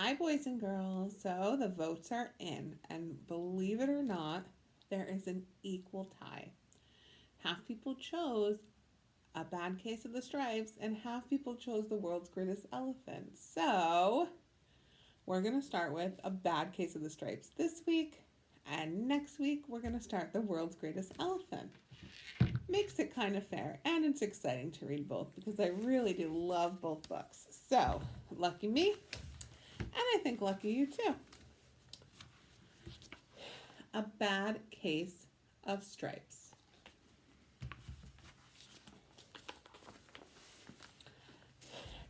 Hi, boys and girls. So the votes are in, and believe it or not, there is an equal tie. Half people chose A Bad Case of the Stripes, and half people chose The World's Greatest Elephant. So we're going to start with A Bad Case of the Stripes this week, and next week we're going to start The World's Greatest Elephant. Makes it kind of fair, and it's exciting to read both because I really do love both books. So, lucky me, and I think lucky you too. A Bad Case of Stripes.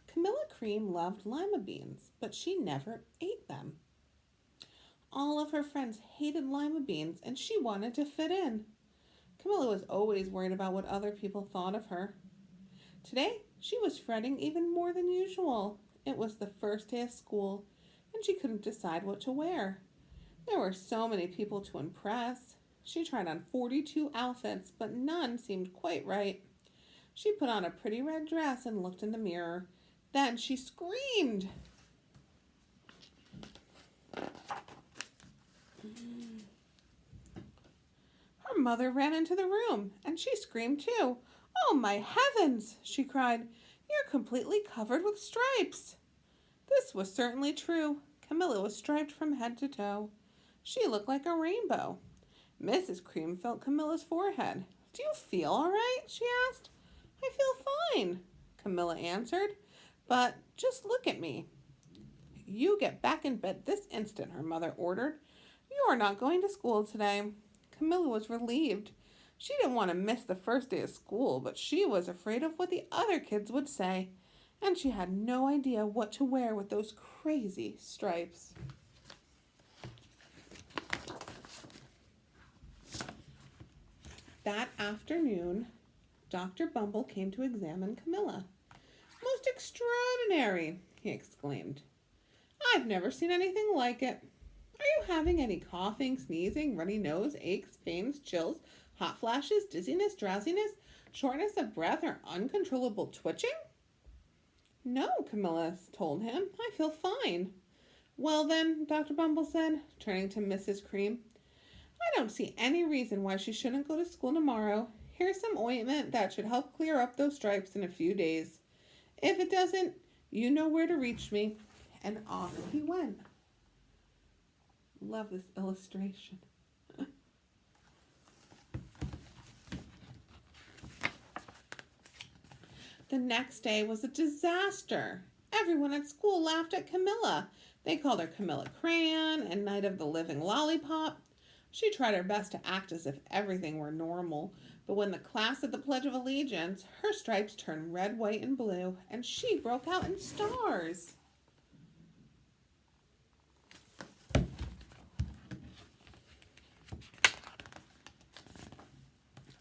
Camilla Cream loved lima beans, but she never ate them. All of her friends hated lima beans, and she wanted to fit in. Camilla was always worried about what other people thought of her. Today, she was fretting even more than usual. It was the first day of school, and she couldn't decide what to wear. There were so many people to impress. She tried on 42 outfits, but none seemed quite right. She put on a pretty red dress and looked in the mirror. Then she screamed. Her mother ran into the room, and she screamed too. "Oh, my heavens!" she cried. "You're completely covered with stripes." This was certainly true. Camilla was striped from head to toe. She looked like a rainbow. Mrs. Cream felt Camilla's forehead. "Do you feel all right?" she asked. "I feel fine," Camilla answered. "But just look at me." "You get back in bed this instant," her mother ordered. "You are not going to school today." Camilla was relieved. She didn't want to miss the first day of school, but she was afraid of what the other kids would say, and she had no idea what to wear with those crazy stripes. That afternoon, Dr. Bumble came to examine Camilla. "Most extraordinary!" he exclaimed. "I've never seen anything like it. Are you having any coughing, sneezing, runny nose, aches, pains, chills, hot flashes, dizziness, drowsiness, shortness of breath, or uncontrollable twitching?" "No," Camilla told him. "I feel fine." "Well then," Dr. Bumble said, turning to Mrs. Cream, "I don't see any reason why she shouldn't go to school tomorrow. Here's some ointment that should help clear up those stripes in a few days. If it doesn't, you know where to reach me." And off he went. Love this illustration. The next day was a disaster. Everyone at school laughed at Camilla. They called her Camilla Crayon and Night of the Living Lollipop. She tried her best to act as if everything were normal, but when the class did the Pledge of Allegiance, her stripes turned red, white, and blue, and she broke out in stars.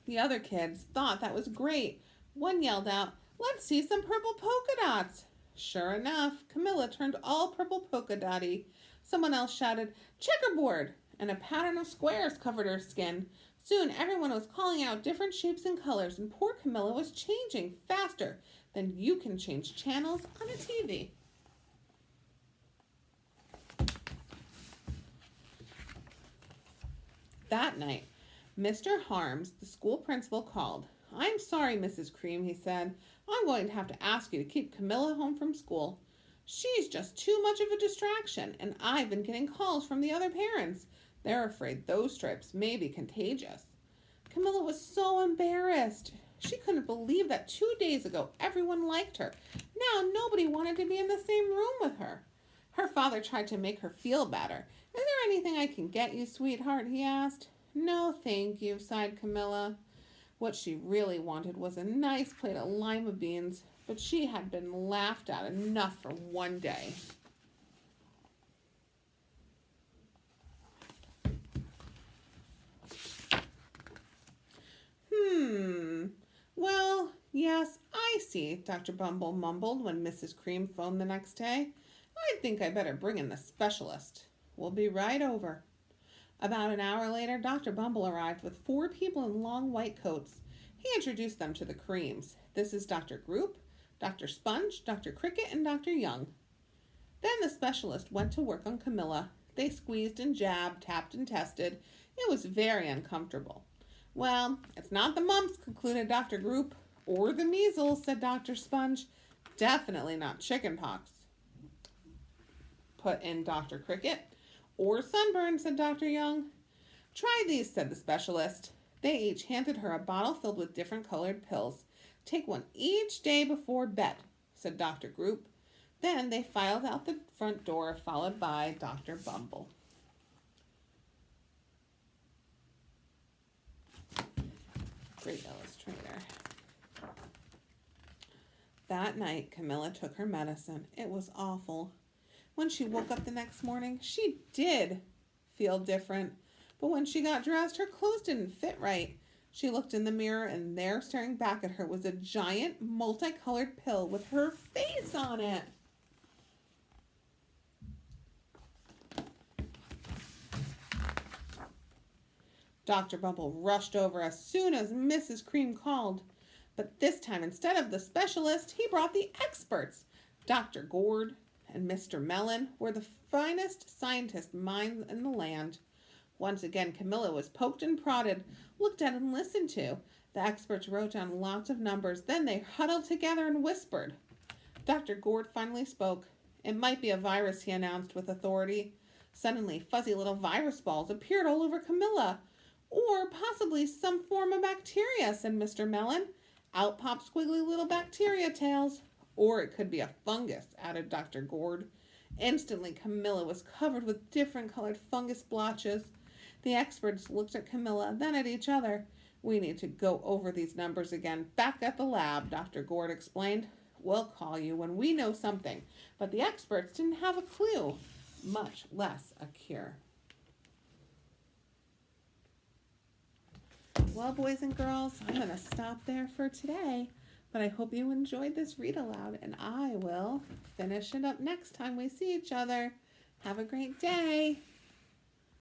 The other kids thought that was great. One yelled out, "Let's see some purple polka dots." Sure enough, Camilla turned all purple polka dotty. Someone else shouted, "Checkerboard!" and a pattern of squares covered her skin. Soon everyone was calling out different shapes and colors, and poor Camilla was changing faster than you can change channels on a TV. That night, Mr. Harms, the school principal, called. "I'm sorry, Mrs. Cream," he said. "I'm going to have to ask you to keep Camilla home from school. She's just too much of a distraction, and I've been getting calls from the other parents. They're afraid those stripes may be contagious." Camilla was so embarrassed. She couldn't believe that 2 days ago everyone liked her. Now nobody wanted to be in the same room with her. Her father tried to make her feel better. "Is there anything I can get you, sweetheart?" he asked. "No, thank you," sighed Camilla. What she really wanted was a nice plate of lima beans, but she had been laughed at enough for one day. Well, yes, I see," Dr. Bumble mumbled when Mrs. Cream phoned the next day. "I think I better bring in the specialist. We'll be right over." About an hour later, Dr. Bumble arrived with 4 people in long white coats. He introduced them to the Creams. "This is Dr. Group, Dr. Sponge, Dr. Cricket, and Dr. Young." Then the specialist went to work on Camilla. They squeezed and jabbed, tapped and tested. It was very uncomfortable. Well, it's not the mumps, concluded Dr. Group, or the measles, said Dr. Sponge. Definitely not chickenpox, put in Dr. Cricket. Or sunburn, said Dr. Young. Try these, said the specialist. They each handed her a bottle filled with different colored pills. Take one each day before bed, said Dr. Group. Then they filed out the front door, followed by Dr. Bumble. Great illustrator. That night, Camilla took her medicine. It was awful. When she woke up the next morning, she did feel different. But when she got dressed, her clothes didn't fit right. She looked in the mirror, and there, staring back at her, was a giant, multicolored pill with her face on it. Dr. Bumble rushed over as soon as Mrs. Cream called. But this time, instead of the specialist, he brought the experts. Dr. Gourd and Mr. Mellon were the finest scientist minds in the land. Once again, Camilla was poked and prodded, looked at and listened to. The experts wrote down lots of numbers. Then they huddled together and whispered. Dr. Gourd finally spoke. It might be a virus, he announced with authority. Suddenly, fuzzy little virus balls appeared all over Camilla. Or possibly some form of bacteria, said Mr. Mellon. Out popped squiggly little bacteria tails. Or it could be a fungus, added Dr. Gourd. Instantly, Camilla was covered with different colored fungus blotches. The experts looked at Camilla, then at each other. We need to go over these numbers again back at the lab, Dr. Gourd explained. We'll call you when we know something. But the experts didn't have a clue, much less a cure. Well, boys and girls, I'm going to stop there for today. But I hope you enjoyed this read aloud, and I will finish it up next time we see each other. Have a great day.